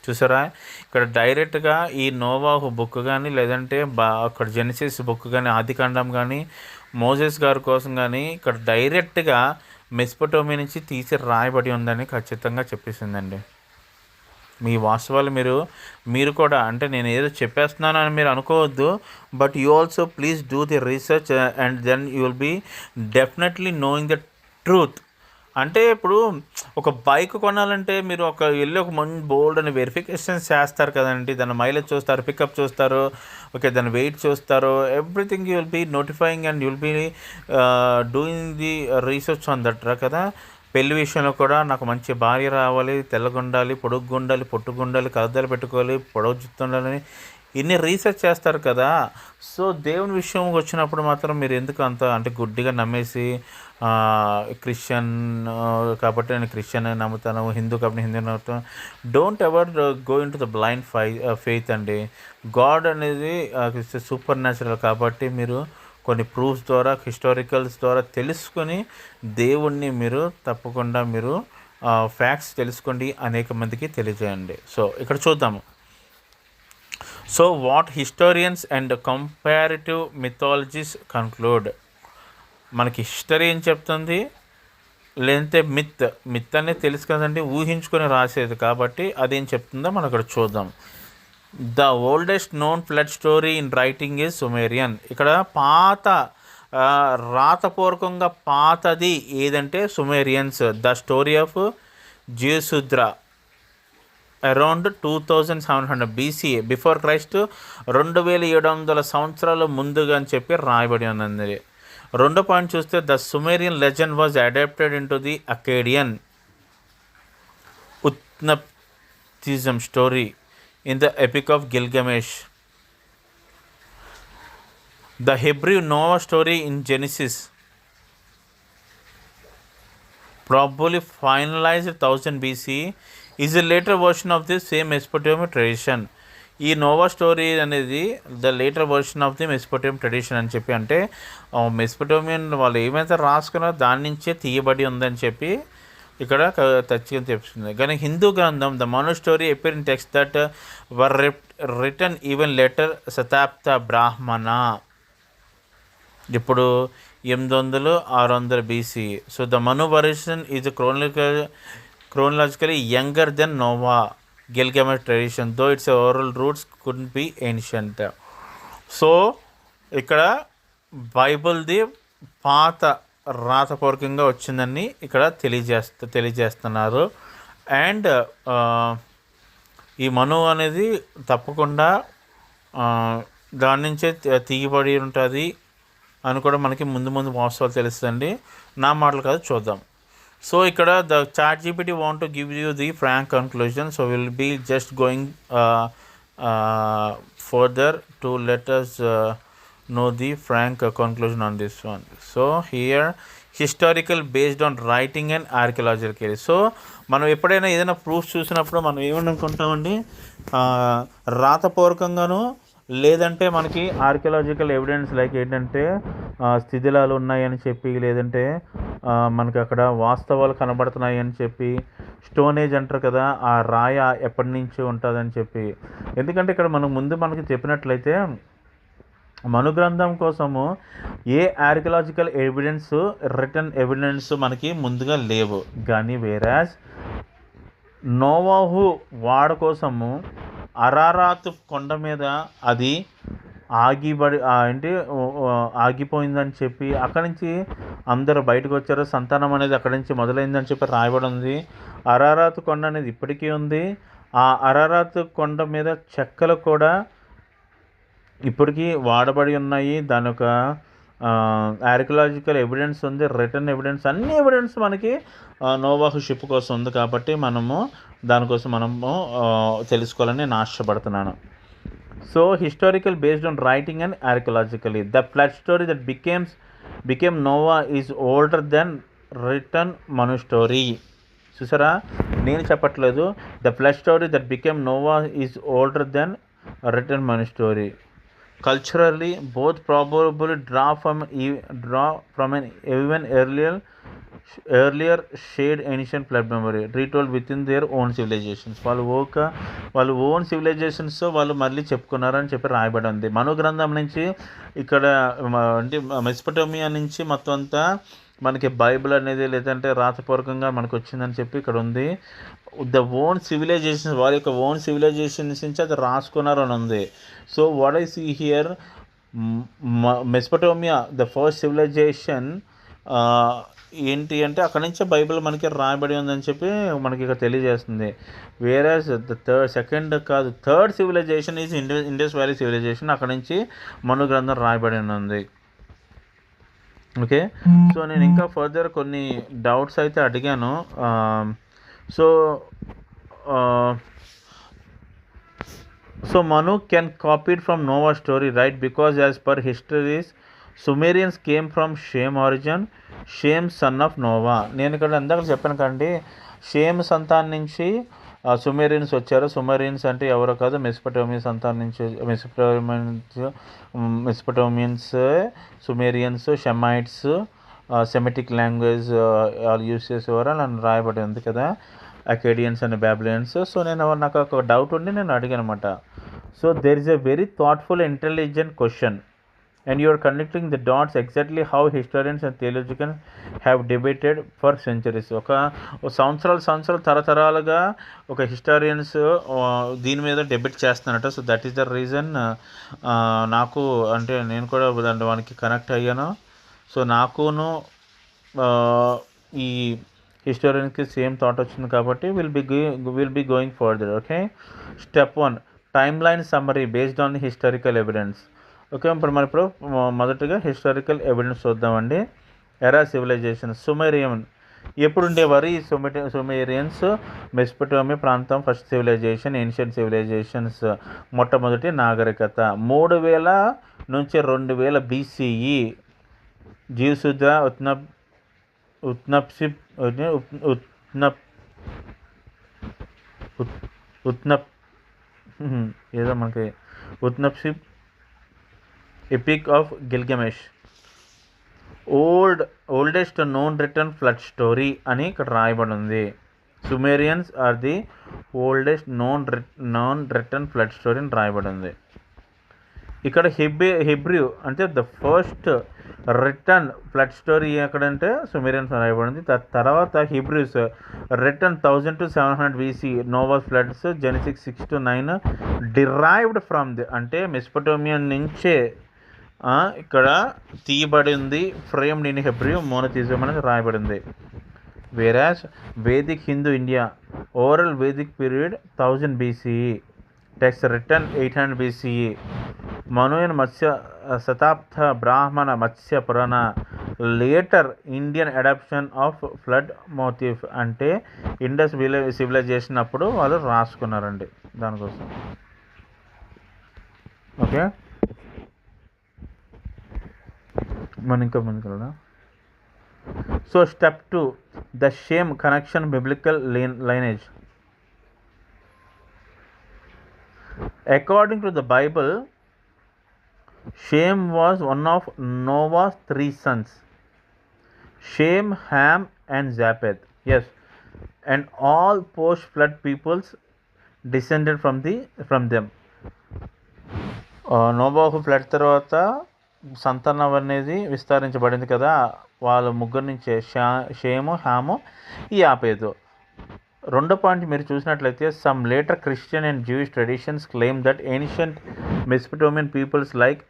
S2: చూసారా, ఇక్కడ డైరెక్ట్గా ఈ నోవాహు బుక్ కానీ లేదంటే అక్కడ జెనసిస్ బుక్ కానీ ఆదికాండం కానీ మోసెస్ గారి కోసం కానీ ఇక్కడ డైరెక్ట్గా మెస్పోటోమియా నుంచి తీసి రాయబడి ఉందని ఖచ్చితంగా చెప్పేసిందండి. మీ వాస్తవాలు మీరు కూడా అంటే నేను ఏదో చెప్పేస్తున్నాను అని మీరు అనుకోవద్దు. But you also please do the research and then you will be definitely knowing the truth. అంటే ఇప్పుడు ఒక బైక్ కొనాలంటే మీరు వెళ్ళి ఒక మంచి బోల్డ్ అని వెరిఫికేషన్స్ చేస్తారు కదండి. దాని మైలేజ్ చూస్తారు, పికప్ చూస్తారు, ఓకే, దాని వెయిట్ చూస్తారు, everything you will be notifying and you will be doing the research on that కదా. పెళ్లి విషయంలో కూడా నాకు మంచి భార్య రావాలి, తెల్లగుండాలి, పొడుగ్గుండాలి, పొట్టుగుండాలి, కలద్దలు పెట్టుకోవాలి, పొడవు జుట్టుండాలని ఇన్ని రీసెర్చ్ చేస్తారు కదా. సో దేవుని విషయం వచ్చినప్పుడు మాత్రం మీరు ఎందుకు అంత అంటే గుడ్డిగా నమ్మేసి క్రిస్టియన్ కాబట్టి నేను క్రిస్టియన్ నమ్ముతాను, హిందూ కాబట్టి హిందూ నమ్ముతాను. Don't ever go in to the blind faith అండి. గాడ్ అనేది సూపర్ న్యాచురల్ కాబట్టి మీరు కొన్ని ప్రూఫ్స్ ద్వారా హిస్టారికల్స్ ద్వారా తెలుసుకొని దేవుణ్ణి మీరు తప్పకుండా మీరు ఫ్యాక్ట్స్ తెలుసుకోండి, అనేక మందికి తెలియజేయండి. సో ఇక్కడ చూద్దాము. So what historians and comparative mythologies conclude. మనకి హిస్టరీ ఏం చెప్తుంది, లేదంటే మిత్ అనేది తెలుసు కదండి, ఊహించుకొని రాసేది కాబట్టి అదేం చెప్తుందో మనం ఇక్కడ చూద్దాం. The oldest known flood story in writing is Sumerian. ఇక్కడ పాత రాతపూర్వకంగా పాతది ఏదంటే Sumerians. The story of Ziusudra around 2700 BC before Christ, 2700 సంవత్సరాల ముందుగా అని చెప్పి రాయబడి ఉన్నది. రెండో పాయింట్ చూస్తే the Sumerian legend was adapted into the Akkadian Utnapishtim story in the epic of Gilgamesh. The Hebrew Noah story in Genesis probably finalized 1000 BC is a later version of this same Mesopotamian tradition. ఈ Noah story అనేది the later version of the Mesopotamian tradition అని చెప్పి, అంటే మెస్పోటోమియన్ వాళ్ళు ఏమైతే రాసుకున్నారో దాని నుంచే తీయబడి ఉందని చెప్పి ఇక్కడ ఖచ్చితంగా చెప్తుంది. కానీ హిందూ గ్రంథం the Manu story appear in text that were written even later Shatapatha Brahmana. ఇప్పుడు 800-600 BC. So the Manu version is chronologically younger than Noah Gilgamesh tradition, though its oral roots couldn't be ancient. So ఇక్కడ బైబిల్ది పాత రాతపూర్వకంగా వచ్చిందని ఇక్కడ తెలియజేస్తున్నారు. అండ్ ఈ మను అనేది తప్పకుండా దాని నుంచే తీయబడి ఉంటుంది అని కూడా మనకి ముందు వాస్తవాలు తెలుస్తుంది. నా మాటలు కాదు, చూద్దాం. సో ఇక్కడ the ChatGPT want to give you the frank conclusion. So will be just going further to let us know the frank conclusion on this one. So here historical based on writing and archaeological. So మనం ఎప్పుడైనా ఏదైనా proof చూసినప్పుడు మనం ఏమనుకుంటామండి, రాతపూర్వకంగాను లేదంటే మనకి archaeological evidence like ఏంటంటే శిథిలాలు ఉన్నాయని చెప్పి, లేదంటే మనకి అక్కడ వాస్తవాలు కనబడుతున్నాయి అని చెప్పి, స్టోన్ ఏజ్ అంటారు కదా, ఆ రాయ ఎప్పటి నుంచి ఉంటుందని చెప్పి. ఎందుకంటే ఇక్కడ మనకి చెప్పినట్లయితే మనుగ్రంథం కోసము ఏ ఆర్కియలాజికల్ ఎవిడెన్స్ రిటర్న్ ఎవిడెన్స్ మనకి ముందుగా లేవు. కానీ వేరాజ్ నోవాహు వాడ కోసము అరారాత్ కొండ మీద అది ఆగిపోయిందని చెప్పి అక్కడి నుంచి అందరూ బయటకు వచ్చారు, సంతానం అనేది అక్కడి నుంచి మొదలైందని చెప్పి రాయబడి ఉంది. అరారాత్ కొండ అనేది ఇప్పటికీ ఉంది. ఆ అరారాత్ కొండ మీద చెక్కలు కూడా ఇప్పటికీ వాడబడి ఉన్నాయి. దాని ఒక ఆర్కియలాజికల్ ఎవిడెన్స్ ఉంది, రిటర్న్ ఎవిడెన్స్, అన్ని ఎవిడెన్స్ మనకి నోవాహు షిప్ కోసం ఉంది. కాబట్టి దానికోసం మనము తెలుసుకోవాలని నేను ఆశపడుతున్నాను. So historical based on writing and archaeologically. The flood story that became Noah is older than written Manu story. చూసారా, నేను చెప్పట్లేదు. The flood story that became Noah is older than written Manu story. Culturally both probable draw from an even earlier shared ancient flood memory retold within their own civilizations. వాళ్ళు own civilisations వాళ్ళు మళ్ళీ చెప్పుకున్నారని చెప్పి రాయబడి ఉంది. మను గ్రంథం నుంచి ఇక్కడ అంటే మెసొపొటేమియా నుంచి మొత్తం అంతా మనకి బైబిల్ అనేది లేదంటే రాతపూర్వకంగా మనకు వచ్చిందని చెప్పి ఇక్కడ ఉంది. ద ఓన్ సివిలైజేషన్స్, వారి యొక్క ఓన్ సివిలైజేషన్స్ నుంచి అది రాసుకున్నారు అని ఉంది. So what I see here, Mesopotamia the first civilization ఏంటి అంటే అక్కడి నుంచే బైబిల్ మనకి రాయబడి ఉందని చెప్పి మనకి ఇక్కడ తెలియజేస్తుంది. Whereas the third civilization is Indus valley civilization. అక్కడి నుంచి మను గ్రంథం రాయబడి ఉంది. ఓకే, సో నేను ఇంకా ఫర్దర్ కొన్ని డౌట్స్ అయితే అడిగాను. So Manu can copied from Noah story right, because as per histories Sumerians came from Shem origin, Shem son of Noah. నేను ఇక్కడ ఇందాక చెప్పాను కండి, షేమ్ సంతానం నుంచి సుమేరియన్స్ వచ్చారు. సుమేరియన్స్ అంటే ఎవరో కాదు, మెసొపొటేమియా సంతానం నుంచి మెసొపొటేమియన్స్, సుమేరియన్స్, షెమైట్స్, సెమిటిక్ లాంగ్వేజ్ వాళ్ళు యూజ్ చేసేవారు అని రాయబడి ఉంది కదా, అకేడియన్స్ అండ్ బాబిలియన్స్. సో నాకు ఒక డౌట్ ఉండి నేను అడిగాను అనమాట. So there is a very thoughtful intelligent question and you are connecting the dots exactly how historians and theologians have debated for centuries. ఒక సంవత్సరాలు తరతరాలుగా ఒక హిస్టారియన్స్ దీని మీద డిబేట్ చేస్తున్నారట. So that is the reason నాకు అంటే నేను కూడా దానికి కనెక్ట్ అయ్యాను. సో నాకును ఈ హిస్టారియన్స్కి సేమ్ థాట్ వచ్చింది కాబట్టి will be going further. Okay, step 1 time line summary based on the historical evidence. Okay, ఇప్పుడు మొదటగా హిస్టారికల్ ఎవిడెన్స్ చూద్దామండి. ఎరా సివిలైజేషన్. సుమేరియన్ ఎప్పుడు ఉండేవారు ఈ సుమేరియన్స్? మెసొపొటేమియా ప్రాంతం ఫస్ట్ సివిలైజేషన్, ఏన్షియంట్ సివిలైజేషన్స్ మొట్టమొదటి నాగరికత 3000 నుంచి 2000 BCE. జీవసుధ ఏదో మనకి Utnapishtim epic of Gilgamesh, oldest known written flood story అని ఇక్కడ రాయబడి ఉంది. Sumerians are the oldest known written flood story అని రాయబడి ఉంది. ఇక్కడ హిబ్రూ అంటే the first written flood story ఎక్కడంటే సుమేరియన్స్ రాయబడింది. తర్వాత Hebrews written 1000 to 700 BC Noah's floods, Genesis 6 to 9 derived from the అంటే మెసొపొటేమియా నుంచే ఇక్కడ తీయబడింది. ఫ్రేమ్డ్ ఇన్ హెబ్రూ మోనోథిజం అనేది రాయబడింది. Whereas Vedic Hindu India oral Vedic period 1000 BCE, text written 800 BCE. మనుయన్ Matsya Shatapatha Brahmana Matsya Purana later Indian adaptation of flood motif అంటే Indus civilization అప్పుడు వాళ్ళు రాసుకున్నారండి దానికోసం. ఓకే, మనం ఇంకా ముందుకు వెళ్దాం. So step 2 the Shem connection biblical lineage. According to the Bible, Shem was one of Noah's 3 sons, Shem, Ham and Japheth. Yes, and all post-flood peoples descended from them. Novahu flood తర్వాత సంతానం అనేది విస్తరించబడింది కదా, వాళ్ళ ముగ్గురు నుంచే షేము, హాము, యాపేతు. రెండో point మీరు చూసినట్లయితే some later Christian and Jewish traditions claim that ancient Mesopotamian peoples like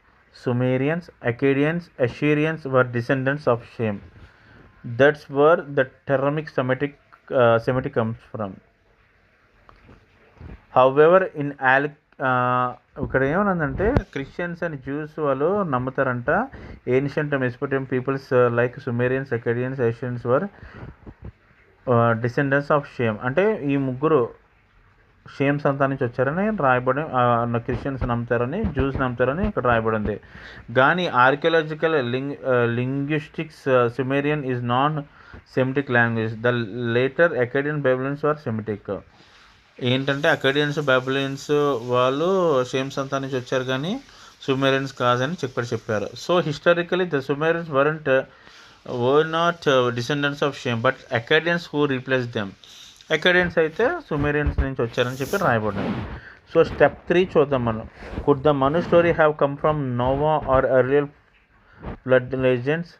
S2: Sumerians, Akkadians, Assyrians were descendants of Shem. That's where the term Semitic comes from. However, in ఇక్కడ ఏమన్నదంటే క్రిస్టియన్స్ అండ్ జ్యూస్ వాళ్ళు నమ్ముతారంట ancient Mesopotamian peoples like Sumerians, Akkadians, Assyrians were descendants of Shem. అంటే ఈ ముగ్గురు shame సంతానం నుంచి వచ్చారని రాయబడి క్రిస్టియన్స్ నమ్ముతారని, జూస్ నమ్ముతారని ఇక్కడ రాయబడింది. కానీ archaeological linguistics Sumerian is non Semitic language. The later Akkadian Babylonians are Semitic. ఏంటంటే అకాడియన్స్ బైబిలియన్స్ వాళ్ళు షేమ్ సంతానం నుంచి వచ్చారు కానీ సుమేరియన్స్ కాదని చెప్పారు. So historically the Sumerians were not descendants of Shem, but Akkadians who replaced them. అకాడియన్స్ అయితే సుమేరియన్స్ నుంచి వచ్చారని చెప్పి రాయబడింది. సో స్టెప్ 3 చూద్దాం మనం. Could the Manu story have come from Noah or earlier flood legends?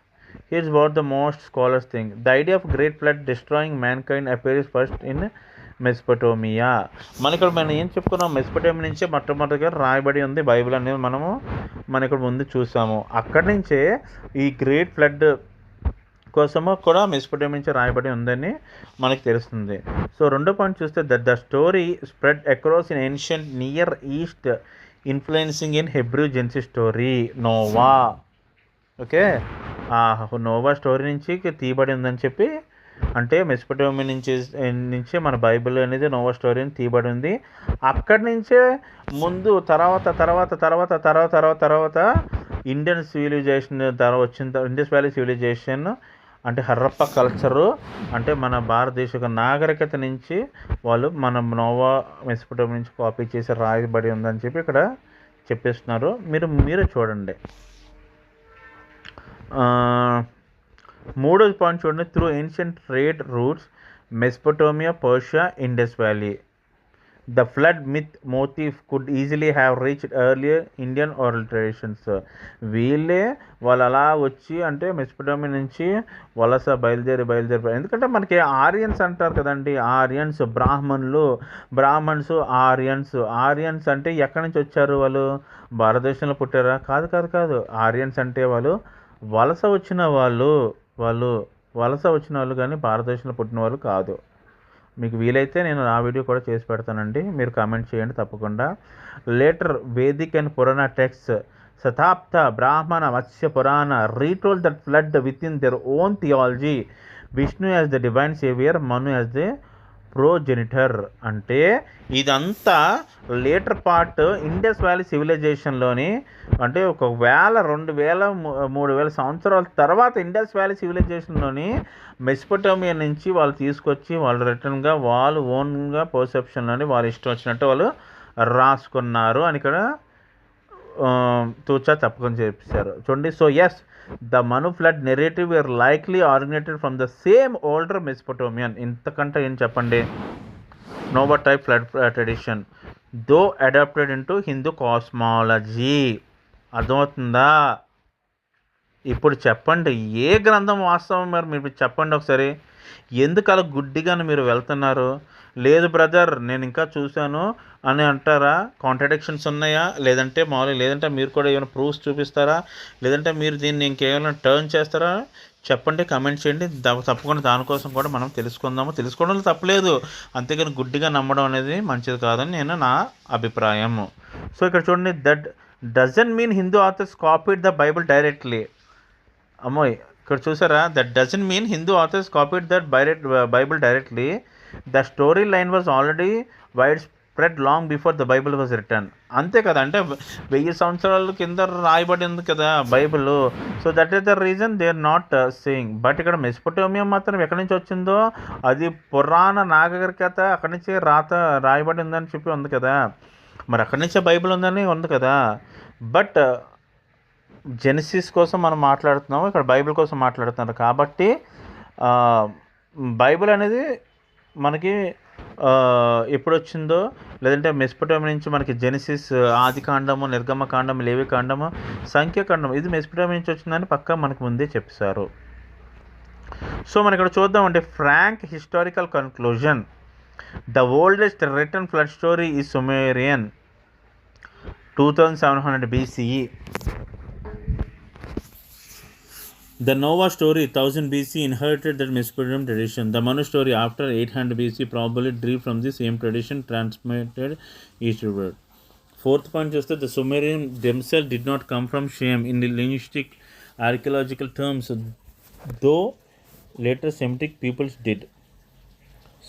S2: Here's what the most scholars think. The idea of great flood destroying mankind appears first in Mesopotamia. మన ఇక్కడ మనం ఏం చెప్పుకున్నాం, మెస్పటోమియా నుంచే మొట్టమొదటిగా రాయబడి ఉంది బైబిల్ అనేది మనం ఇక్కడ ముందు చూసాము. అక్కడి నుంచే ఈ గ్రేట్ ఫ్లడ్ కోసము కూడా మెస్పటోమియా నుంచి రాయబడి ఉందని మనకు తెలుస్తుంది. సో రెండో పాయింట్ చూస్తే the story spread across in ancient near east influencing in Hebrew Genesis story Noah. Okay, Noah story నుంచి తీయబడి ఉందని చెప్పి, అంటే మెస్పటోమియా నుంచి మన బైబిల్ అనేది నోవా స్టోరీ తీయబడి ఉంది. అక్కడి నుంచే ముందు తర్వాత Indian civilization Indus valley civilization అంటే హర్రప్ప కల్చరు, అంటే మన భారతదేశ నాగరికత నుంచి వాళ్ళు మన నోవా మెస్పటోమియా నుంచి కాపీ చేసి రాయబడి ఉందని చెప్పి ఇక్కడ చెప్పేస్తున్నారు. మీరు చూడండి. మూడో పాయింట్ చూడండి. Through ancient trade routes Mesopotamia, Persia, Indus valley, the flood myth motive could easily have reached earlier Indian oral traditions. వాళ్ళు అలా వచ్చి అంటే మెస్పటోమియా నుంచి వలస బయలుదేరి ఎందుకంటే మనకి ఆరియన్స్ అంటారు కదండి, ఆరియన్స్ బ్రాహ్మణ్స్ ఆరియన్స్ అంటే ఎక్కడి నుంచి వచ్చారు? వాళ్ళు భారతదేశంలో పుట్టారా? కాదు. ఆరియన్స్ అంటే వాళ్ళు వలస వచ్చిన వాళ్ళు కానీ భారతదేశంలో పుట్టిన వాళ్ళు కాదు. మీకు వీలైతే నేను ఆ వీడియో కూడా చేసి పెడతానండి, మీరు కామెంట్ చేయండి తప్పకుండా. Later Vedic and Purana text Shatapatha Brahmana Matsya Purana retold that flood within their own theology, Vishnu as the divine saviour, Manu as the progenitor. అంటే ఇదంతా లేటర్ పార్ట్ ఇండస్ వ్యాలీ సివిలైజేషన్లోని, అంటే 1000, 2000, 3000 సంవత్సరాల తర్వాత ఇండస్ వ్యాలీ సివిలైజేషన్లోని మెస్పటోమియా నుంచి వాళ్ళు తీసుకొచ్చి వాళ్ళు రిటర్న్గా వాళ్ళు ఓన్గా పర్సెప్షన్లోని వాళ్ళు ఇష్టం వచ్చినట్టు వాళ్ళు రాసుకున్నారు అని ఇక్కడ తూచా తప్పకుండా చెప్పారు. చూడండి. So yes, the Manu flood narrative were likely originated from the same older Mesopotamian. ఇంతకంటే ఏం చెప్పండి, Noah type flood tradition though adapted into Hindu cosmology. అర్థమవుతుందా? ఇప్పుడు చెప్పండి, ఏ గ్రంథం వాస్తవం మీరు చెప్పండి ఒకసారి. ఎందుకు అలా గుడ్డిగాను మీరు వెళ్తున్నారు? లేదు బ్రదర్ నేను ఇంకా చూశాను అని అంటారా? కాంట్రడిక్షన్స్ ఉన్నాయా? లేదంటే మీరు కూడా ఏమైనా ప్రూఫ్స్ చూపిస్తారా? లేదంటే మీరు దీన్ని ఇంకేమైనా టర్న్ చేస్తారా? చెప్పండి, కామెంట్ చేయండి. తప్పకుండా దానికోసం కూడా మనం తెలుసుకోవడంలో తప్పలేదు. అంతేగాని గుడ్డిగా నమ్మడం అనేది మంచిది కాదని నా అభిప్రాయం. సో ఇక్కడ చూడండి, that doesn't mean Hindu authors copied the Bible directly. అమ్మోయ్, ఇక్కడ చూసారా? That doesn't mean Hindu authors copied that Bible directly. The story line was already wide spread long before the Bible was written. అంతే కదా, అంటే 1000 సంవత్సరాల కింద రాయబడింది కదా Bible. So that is the reason they are not saying. But ఇక్కడ Mesopotamia మాత్రం ఎక్కడి నుంచి వచ్చిందో అది పురాణ నాగరికత అక్కడి నుంచి రాయబడి ఉందని చెప్పి ఉంది కదా, మరి అక్కడి నుంచే బైబిల్ ఉంది కదా. బట్ జెనసిస్ కోసం మనం మాట్లాడుతున్నాము, ఇక్కడ బైబిల్ కోసం మాట్లాడుతున్నారు. కాబట్టి బైబిల్ అనేది మనకి ఎప్పుడు వచ్చిందో, లేదంటే మెస్పటోమియా నుంచి మనకి జెనసిస్, ఆది కాండము, నిర్గమ కాండము, లేవి కాండము, సంఖ్యాకాండము, ఇది మెస్పటోమియా నుంచి వచ్చిందని పక్కా మనకు ముందే చెప్పారు. సో మనం ఇక్కడ చూద్దామంటే frank historical conclusion. The oldest written flood story ఈ Sumerian 2700 BCE. The Nova story 1000 BC inherited the Mesopotamian tradition. The Manu story after 800 BC probably drew from the same tradition transmitted eastward. Fourth point is that the Sumerians themselves did not come from Shem in the linguistic archaeological terms, though later Semitic peoples did.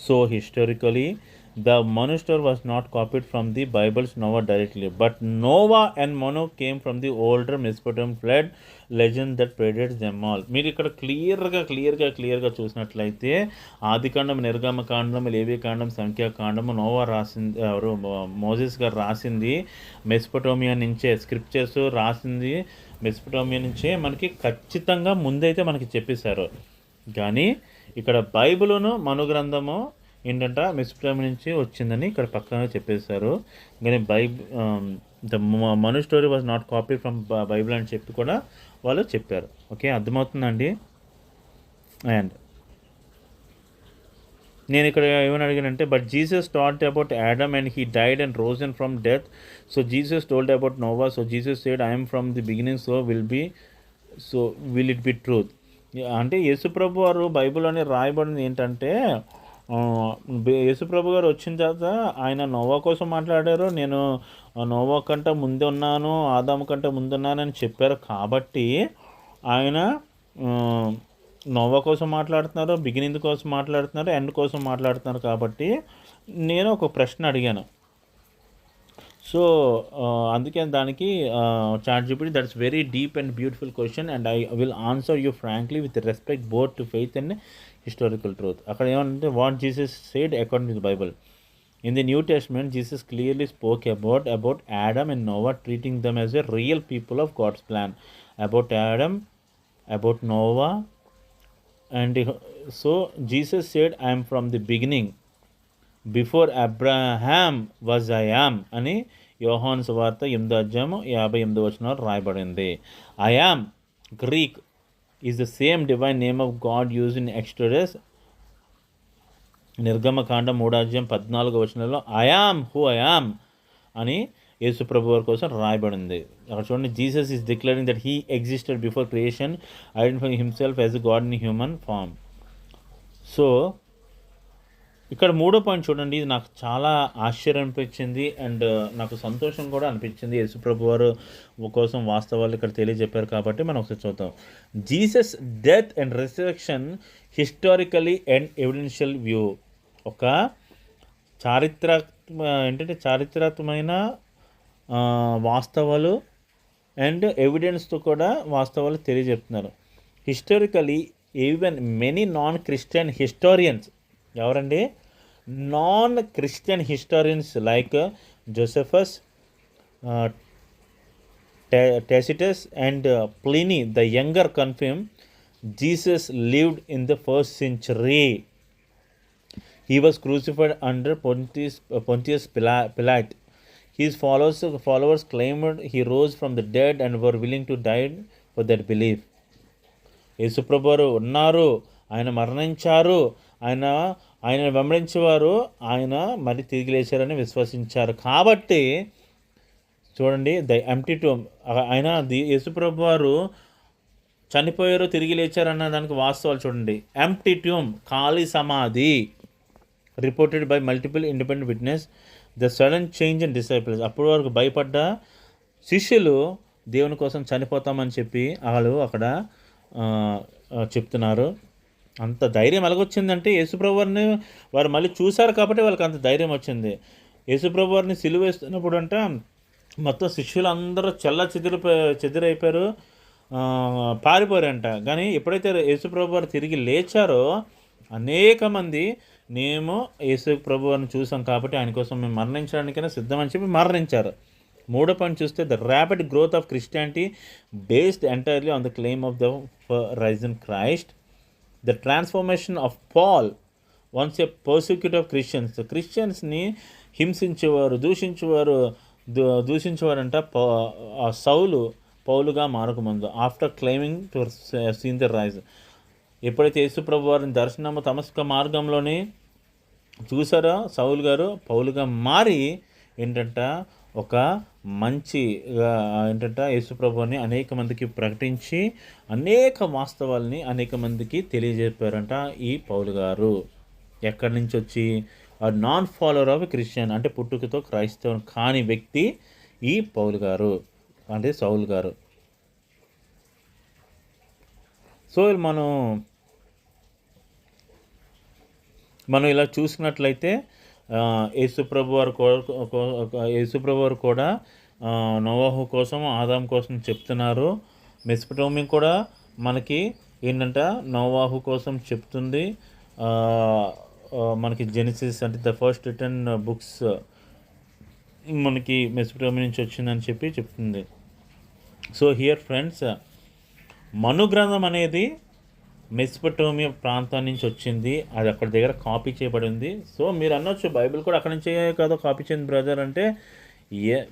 S2: So historically, The Manu story was not copied from the Bible's Noah directly, but Noah and Manu came from the older Mesopotamian flood legend that predates them all. మీరు ఇక్కడ క్లియర్గా చూసినట్లయితే ఆదికాండం, నిర్గమకాండం, లేవికాండం, సంఖ్యాకాండం Noah రాసింది, ఎవరు Moses గారు రాసింది మెసొపొటేమియా నుంచే, స్క్రిప్చర్స్ రాసింది మెసొపొటేమియా నుంచే మనకి ఖచ్చితంగా ముందైతే మనకి చెప్పేశారు. కానీ ఇక్కడ బైబిలును మనుగ్రంథము ఏంటంటే మెసొపొటేమియా నుంచి వచ్చిందని ఇక్కడ పక్కన చెప్పేశారు. కానీ the Manu story was not copy from Bible అని చెప్పి కూడా వాళ్ళు చెప్పారు. ఓకే, అర్థమవుతుందండి. అండ్ నేను ఇక్కడ ఏమని అడిగానంటే, but Jesus taught about Adam and he died and risen from death. So Jesus told about Noah. So Jesus said I am from the beginning, so will it be truth. అంటే యేసుప్రభు వారు బైబిల్లోనే రాయబడింది ఏంటంటే, యేసుప్రభు గారు వచ్చిన తర్వాత ఆయన నోవా కోసం మాట్లాడారు. నేను నోవా కంటే ముందే ఉన్నాను, ఆదాము కంటే ముందున్నానని చెప్పారు. కాబట్టి ఆయన నోవా కోసం మాట్లాడుతున్నారు, బిగినింగ్ కోసం మాట్లాడుతున్నారు, ఎండ్ కోసం మాట్లాడుతున్నారు. కాబట్టి నేను ఒక ప్రశ్న అడిగాను. సో అందుకే దానికి ChatGPT, that's very deep and beautiful question and I will answer you frankly with respect both to faith and historical truth. అక్కడ ఏమంటే, what Jesus said according to the Bible. In the new testament Jesus clearly spoke about Adam and Noah, treating them as a real people of God's plan. About Adam, about Noah, and so Jesus said, I am from the beginning, before Abraham was I am అని యోహాను సువార్త 8:58 రాయబడింది. I am Greek is the same divine name of God use in Exodus. నిర్గమకాండం 3:14 I am who I am అని యేసుప్రభు వారి కోసం రాయబడింది. అక్కడ చూడండి, Jesus is declaring that he existed before creation, identifying himself as God in human form. So ఇక్కడ 3వ పాయింట్ చూడండి, ఇది నాకు చాలా ఆశ్చర్యం అనిపించింది అండ్ నాకు సంతోషం కూడా అనిపించింది. యేసుప్రభు వారు కోసం వాస్తవాలు ఇక్కడ తెలియజెప్పారు. కాబట్టి మనం ఒకసారి చూద్దాం. Jesus death and resurrection historically and evidential view. ఒక చారిత్రాత్మకమైన వాస్తవాలు అండ్ ఎవిడెన్స్తో కూడా వాస్తవాలు తెలియజెప్తున్నారు. Historically even many non Christian historians, ఎవరండి, non Christian historians like Josephus, Tacitus and Pliny the Younger confirm Jesus lived in the 1st century. He was crucified under Pontius Pilate. His followers claimed he rose from the dead and were willing to die for that belief. యేసుప్రభు వారు ఉన్నారు, ఆయన మరణించారు, ఆయన వెంబడించేవారు ఆయన మరి తిరిగి లేచారని విశ్వసించారు. కాబట్టి చూడండి, ద ఎంప్టీ టూమ్, ఆయన యేసుప్రభు వారు చనిపోయారు తిరిగి లేచారన్న దానికి వాస్తవాలు చూడండి. ఎంప్టీ ట్యూమ్, ఖాళీ సమాధి, reported by multiple independent witness. The sudden change in disciples, అప్పటి వరకు భయపడ్డ శిష్యులు దేవుని కోసం చనిపోతామని చెప్పి వాళ్ళు అక్కడ చెప్తున్నారు. అంత ధైర్యం ఎలాగొచ్చిందంటే యేసుప్రభు వారిని వారు మళ్ళీ చూశారు కాబట్టి వాళ్ళకి అంత ధైర్యం వచ్చింది. యేసుప్రభు వారిని సిలువ వేస్తున్నప్పుడు అంట మొత్తం శిష్యులు అందరూ చెదిరైపోయారు, పారిపోయారంట. కానీ ఎప్పుడైతే యేసుప్రభు వారు తిరిగి లేచారో అనేక మంది మేము యేసుప్రభు వారిని చూసాం కాబట్టి ఆయన కోసం మేము మరణించడానికైనా సిద్ధమని చెప్పి మరణించారు. 3వ పాయింట్ చూస్తే, the rapid growth of Christianity based entirely on the claim of the risen Christ. The transformation of Paul, once a persecute of Christians, క్రిస్టియన్స్ని హింసించేవారు, దూషించేవారంట సౌలు పౌలుగా మారకముందు, after claiming to seen the rise. ఎప్పుడైతే యేసుప్రభు వారిని దర్శనము తమస్క మార్గంలోనే చూసారో సౌలు గారు పౌలుగా మారి ఏంటంట ఒక మంచిగా యేసుప్రభుని అనేక మందికి ప్రకటించి అనేక వాస్తవాల్ని అనేక మందికి తెలియజెప్పారంట ఈ పౌలు గారు. ఎక్కడి నుంచి వచ్చి నాన్ ఫాలోవర్ ఆఫ్ క్రిస్టియన్, అంటే పుట్టుకతో క్రైస్తవం కాని వ్యక్తి ఈ పౌలు గారు, అంటే సౌలు గారు. సో మనం ఇలా చూసినట్లయితే యేసుప్రభు వారు కూడా నోవాహు కోసం ఆదాం కోసం చెప్తున్నారు. మెసొపొటేమియా కూడా మనకి ఏంటంటే నోవాహు కోసం చెప్తుంది. మనకి జెనసిస్ అంటే ద ఫస్ట్ రిటర్న్ బుక్స్ మనకి మెసొపొటేమియా నుంచి వచ్చిందని చెప్పి చెప్తుంది. సో హియర్ ఫ్రెండ్స్, మను గ్రంథం అనేది మెసొపొటేమియా ప్రాంతం నుంచి వచ్చింది. అది అక్కడ దగ్గర కాపీ చేయబడింది. సో మీరు అనొచ్చు బైబిల్ కూడా అక్కడి నుంచే కదా కాపీ చేయండి బ్రదర్ అంటే,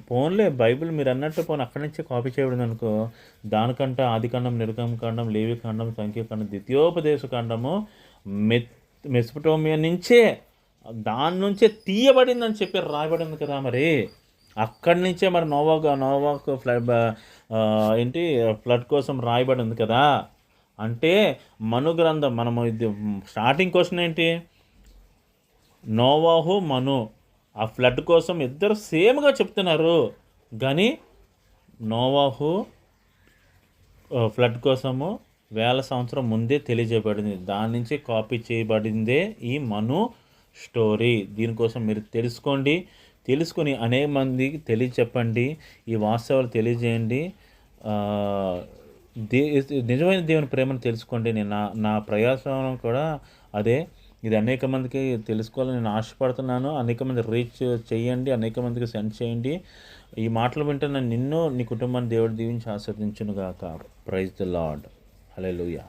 S2: పోన్లే బైబిల్ మీరు అన్నట్టు పోనీ అక్కడి నుంచే కాపీ చేయబడింది అనుకో, దానికంటే ఆదికాండం, నిర్గమకాండం, లేవికాండం, సంఖ్యాకాండం, ద్వితీయోపదేశ కాండము మెసొపొటేమియా నుంచే దాని నుంచే తీయబడిందని చెప్పి రాయబడింది కదా. మరి అక్కడి నుంచే మరి నోవాకు ఫ్లడ్ కోసం రాయబడింది కదా. అంటే మను గ్రంథం మనము ఇది స్టార్టింగ్ క్వశ్చన్ ఏంటి, నోవాహు మను ఆ ఫ్లడ్ కోసం ఇద్దరు సేమ్గా చెప్తున్నారు, కానీ నోవాహు ఫ్లడ్ కోసము 1000 సంవత్సరం ముందే తెలియజేయబడింది. దాని నుంచి కాపీ చేయబడిందే ఈ మను స్టోరీ. దీనికోసం మీరు తెలుసుకొని అనేక మందికి తెలియచెప్పండి, ఈ వాస్తవాలు తెలియజేయండి. నిజమైన దేవుని ప్రేమను తెలుసుకోండి. నేను నా ప్రయాసం కూడా అదే. ఇది అనేక మందికి తెలుసుకోవాలని నేను ఆశపడుతున్నాను. అనేక మంది రీచ్ చేయండి, అనేక మందికి సెండ్ చేయండి. ఈ మాటలు వింటున్న నిన్ను, నీ కుటుంబాన్ని దేవుడు దీవించి ఆశీర్వదించును గాక. Praise the Lord. హల్లెలూయా.